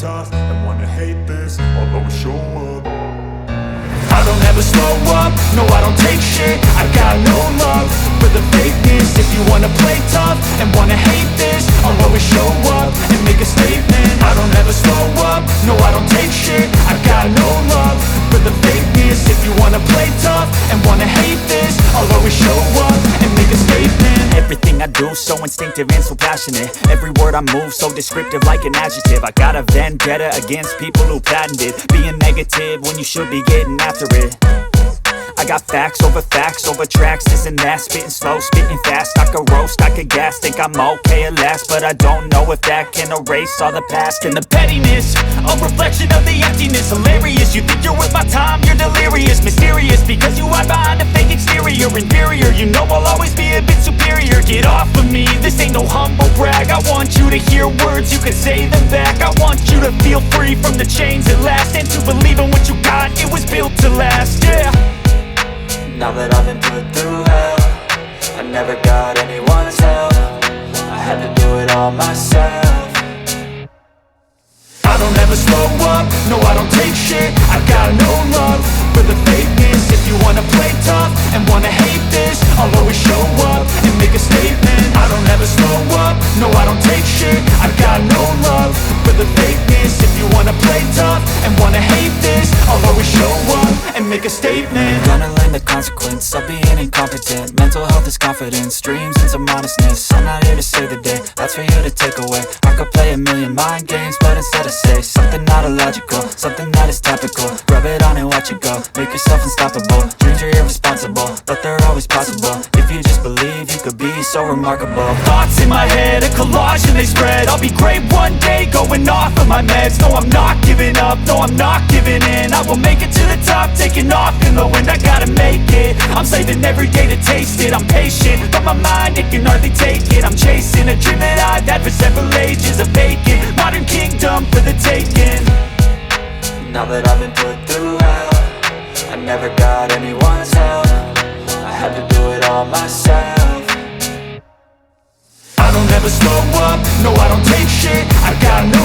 tough and wanna hate this, I'll always show up. I don't ever slow up, no I don't take shit. I got no love for the fakeness. If you wanna play tough and wanna hate this, I'll always show up and make a statement. I don't ever slow up, no I don't take shit. I got no love for the fakeness. If you wanna play tough and wanna hate this, I'll always show up and make a statement. Everything I do so instinctive and so passionate. Every word I move so descriptive like an adjective. I got a vendetta against people who patented being negative when you should be getting after it. I got facts over tracks, this and that. Spitting slow, spitting fast, I could roast, I could gas. Think I'm okay at last, but I don't know if that can erase all the past. And the pettiness, a reflection of the emptiness. Hilarious, you think you're worth my time, you're delirious. Mysterious, because you hide behind a fake exterior. Inferior, you know I'll always be a bit superior. Get off of me, this ain't no humble brag. I want you to hear words, you can say them back. I want you to feel free from the chains at last, and to believe in what you got, it was built to last, yeah. Now that I've been put through hell, I never got anyone's help. I had to do it all myself. I don't ever slow up, no I don't take shit. I got no love for the fakeness. If you wanna play tough and wanna hate this, I'll always show up and make a statement. I don't ever slow up, no I don't take shit. I got no love for the fakeness. If you wanna play tough and wanna hate this, I'll always show up and make a statement. Gonna learn the consequence of being incompetent. Mental health is confidence, dreams and some honestness. I'm not here to save the day, that's for you to take away. I could play a million mind games, but instead I say something not illogical, something that is topical. Rub it on and watch it go, make yourself unstoppable. Dreams are irresponsible, but they're always possible. If you just believe, you could be so remarkable. Thoughts in my head, a collage and they spread. I'll be great one day, going off of my meds. No, I'm not giving up, no, I'm not giving in. I will make it to the top, taking off in the wind. I gotta make it, I'm saving every day to taste it. I'm patient, but my mind, it can hardly take it. I'm chasing a dream that I've had for several ages. A vacant, modern kingdom for the taking. Now that I've been put through hell, I never got anyone's help. I had to do it all myself. I don't ever slow up, no I don't take shit. I got no